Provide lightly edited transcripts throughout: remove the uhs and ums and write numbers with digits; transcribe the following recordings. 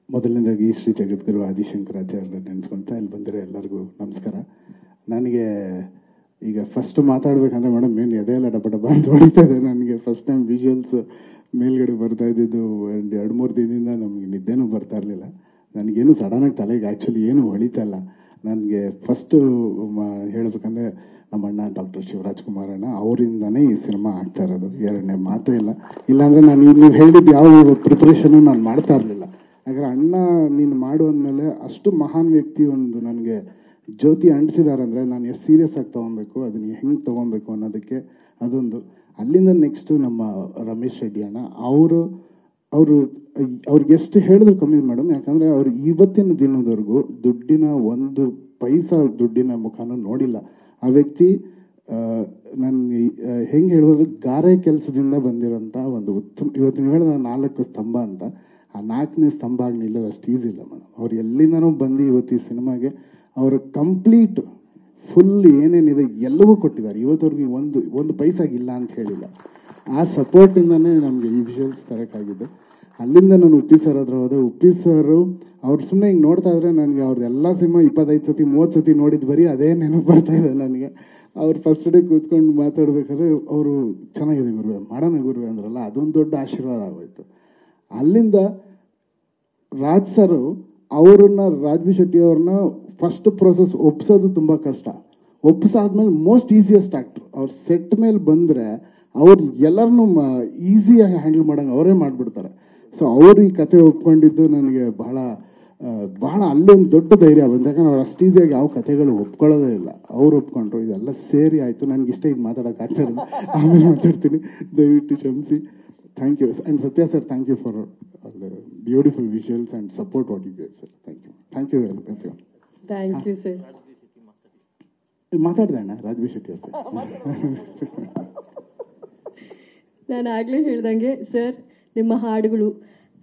ಮೊದಲನೇದಾಗಿ ಶ್ರೀ ಜಗದ್ಗುರು ಆದಿಶಂಕರಾಚಾರ್ಯ ನೆನೆಸ್ಕೊಂತ ಇಲ್ಲಿ ಬಂದಿರೋ ಎಲ್ಲರಿಗೂ ನಮಸ್ಕಾರ. ನನಗೆ ಈಗ ಫಸ್ಟ್ ಮಾತಾಡಬೇಕಂದ್ರೆ ಮೇಡಮ್ ಏನು ಎದೆಯೆಲ್ಲ ಡಬ ಅಂತ ಹೊಡಿತಾ ಇದೆ. ನನಗೆ ಫಸ್ಟ್ ಟೈಮ್ ವಿಜುವಲ್ಸ್ ಮೇಲ್ಗಡೆ ಬರ್ತಾ ಇದ್ದಿದ್ದು 2-3 ದಿನದಿಂದ ನಮಗೆ ನಿದ್ದೆನೂ ಬರ್ತಾ ಇರಲಿಲ್ಲ. ನನಗೇನು ಸಡನ್ನಾಗಿ ತಲೆಗೆ ಆ್ಯಕ್ಚುಲಿ ಏನು ಹೊಳಿತಾ ಇಲ್ಲ. ನನಗೆ ಫಸ್ಟು ಹೇಳಬೇಕಂದ್ರೆ ನಮ್ಮ ಅಣ್ಣ ಡಾಕ್ಟರ್ ಶಿವರಾಜ್ ಕುಮಾರ್ ಅಣ್ಣ ಅವರಿಂದನೇ ಈ ಸಿನಿಮಾ ಆಗ್ತಾ ಇರೋದು, ಎರಡನೇ ಮಾತೇ ಇಲ್ಲ. ಇಲ್ಲಾಂದರೆ ನಾನು ನೀವು ಹೇಳಿದ್ದು ಯಾವ ಪ್ರಿಪ್ರೇಷನು ನಾನು ಮಾಡ್ತಾ ಇರಲಿಲ್ಲ. ಯಾಕಂದರೆ ಅಣ್ಣ ನೀನು ಮಾಡುವಂದಮೇಲೆ ಅಷ್ಟು ಮಹಾನ್ ವ್ಯಕ್ತಿ ಒಂದು ನನಗೆ ಜ್ಯೋತಿ ಅಂಟಿಸಿದಾರಂದರೆ ನಾನು ಎಷ್ಟು ಸೀರಿಯಸ್ ಆಗಿ ತೊಗೊಬೇಕು, ಅದನ್ನು ಹೆಂಗೆ ತೊಗೊಬೇಕು ಅನ್ನೋದಕ್ಕೆ ಅದೊಂದು. ಅಲ್ಲಿಂದ ನೆಕ್ಸ್ಟು ನಮ್ಮ ರಮೇಶ್ ರೆಡ್ಡಿ ಅಣ್ಣ ಅವ್ರಿಗೆ ಎಷ್ಟು ಹೇಳಿದ್ರು ಕಮ್ಮಿ ಮೇಡಮ್. ಯಾಕಂದರೆ ಅವ್ರು ಇವತ್ತಿನ ದಿನದವರೆಗೂ ದುಡ್ಡಿನ ಒಂದು ಪೈಸಾ ದುಡ್ಡಿನ ಮುಖನೂ ನೋಡಿಲ್ಲ. ಆ ವ್ಯಕ್ತಿ ನನಗೆ ಹೆಂಗೆ ಹೇಳೋದು, ಗಾರೆ ಕೆಲಸದಿಂದ ಬಂದಿರೋಂಥ ಒಂದು ಉತ್ತಮ, ಇವತ್ತು ನೀವು ಹೇಳಿದ್ರೆ 4 ಸ್ತಂಭ ಅಂತ, ಆ 4ನೇ ಸ್ತಂಭ ಆಗಿ ನಿಲ್ಲೋದು ಅಷ್ಟು ಈಸಿ ಇಲ್ಲ ಮೇಡಮ್. ಅವ್ರು ಎಲ್ಲಿಂದನೂ ಬಂದು ಇವತ್ತು ಈ ಸಿನಿಮಾಗೆ ಅವರು ಕಂಪ್ಲೀಟ್ ಫುಲ್ ಏನೇನಿದೆ ಎಲ್ಲವೂ ಕೊಟ್ಟಿದ್ದಾರೆ. ಇವತ್ತವ್ರಿಗೆ ಒಂದು ಪೈಸಾಗಿಲ್ಲ ಅಂತ ಹೇಳಿಲ್ಲ. ಆ ಸಪೋರ್ಟಿಂದನೇ ನಮಗೆ ಈ ವಿಜುವಲ್ಸ್ ತರೋಕ್ಕಾಗಿದ್ದು. ಅಲ್ಲಿಂದ ನಾನು ಉಪ್ಪಿ ಸರ್ ಹತ್ರ ಹೋದೆ. ಉಪ್ಪಿ ಸರು ಅವ್ರು ಸುಮ್ಮನೆ ಹಿಂಗೆ ನೋಡ್ತಾ ಇದ್ರೆ ನನಗೆ ಅವ್ರದ್ದು ಎಲ್ಲ ಸಿನಿಮಾ 25 ಸತಿ 30 ಸತಿ ನೋಡಿದ್ದು ಬರೀ ಅದೇ ನೆನಪು ಬರ್ತಾ ಇದೆ ನನಗೆ. ಅವ್ರು ಫಸ್ಟ್ ಡೇ ಕೂತ್ಕೊಂಡು ಮಾತಾಡ್ಬೇಕಾದ್ರೆ ಅವರು ಚೆನ್ನಾಗಿದೆ ಗುರುವೆ, ಮಾಡೋಣ ಗುರುವೆ ಅಂದ್ರಲ್ಲ, ಅದೊಂದು ದೊಡ್ಡ ಆಶೀರ್ವಾದ ಆಗೋಯ್ತು. ಅಲ್ಲಿಂದ ರಾಜ್ ಸರು ರಾಜ್ ಬಿ ಶೆಟ್ಟಿ ಅವ್ರನ್ನ ಫಸ್ಟ್ ಪ್ರೋಸೆಸ್ ಒಪ್ಸೋದು ತುಂಬ ಕಷ್ಟ. ಒಪ್ಸಾದ್ಮೇಲೆ ಮೋಸ್ಟ್ ಈಸಿಯೆಸ್ಟ್ ಆ್ಯಕ್ಟ್ರು. ಅವ್ರು ಸೆಟ್ ಮೇಲೆ ಬಂದರೆ ಅವ್ರು ಎಲ್ಲರನ್ನೂ ಈಸಿಯಾಗಿ ಹ್ಯಾಂಡಲ್ ಮಾಡೋಂಗೆ ಅವರೇ ಮಾಡಿಬಿಡ್ತಾರೆ. ಸೊ ಅವರು ಈ ಕತೆ ಒಪ್ಕೊಂಡಿದ್ದು ನನಗೆ ಬಹಳ ಅಲ್ಲೊಂದು ದೊಡ್ಡ ಧೈರ್ಯ ಬಂದು. ಯಾಕಂದ್ರೆ ಅವ್ರು ಅಷ್ಟು ಈಸಿಯಾಗಿ ಯಾವ ಕತೆಗಳು ಒಪ್ಕೊಳ್ಳೋದೇ ಇಲ್ಲ. ಅವ್ರು ಒಪ್ಕೊಂಡ್ರು, ಇದೆಲ್ಲ ಸೇರಿ ಆಯಿತು. ನನಗಿಷ್ಟ ಈಗ ಮಾತಾಡೋಕ್ಕಾಗ್ತಾಯಿಲ್ಲ, ಆಮೇಲೆ ಮಾತಾಡ್ತೀನಿ, ದಯವಿಟ್ಟು ಕ್ಷಮಿಸಿ. Thank you. And Satya sir, thank you for the beautiful visuals and support what you gave, sir. Thank you very much. Thank you, sir. ಮಾತಾಡ್ದೆ ಅಣ್ಣ ರಾಜ್ ಬಿ ಶೆಟ್ಟಿ ಅವ್ರ. ನಾನು ಆಗಲೇ ಹೇಳ್ದಂಗೆ ಸರ್, ನಿಮ್ಮ ಹಾಡುಗಳು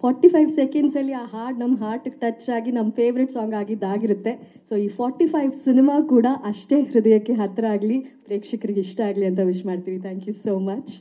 45 ಸೆಕೆಂಡ್ಸಲ್ಲಿ ಆ ಹಾಡು ನಮ್ಮ ಹಾರ್ಟ್ಗೆ ಟಚ್ ಆಗಿ ನಮ್ಮ ಫೇವ್ರೆಟ್ ಸಾಂಗ್ ಆಗಿದ್ದಾಗಿರುತ್ತೆ. ಸೊ ಈ 45 ಸಿನಿಮಾ ಕೂಡ ಅಷ್ಟೇ ಹೃದಯಕ್ಕೆ ಹತ್ತಿರ ಆಗಲಿ, ಪ್ರೇಕ್ಷಕರಿಗೆ ಇಷ್ಟ ಆಗಲಿ ಅಂತ ವಿಶ್ ಮಾಡ್ತೀವಿ. Thank you so much.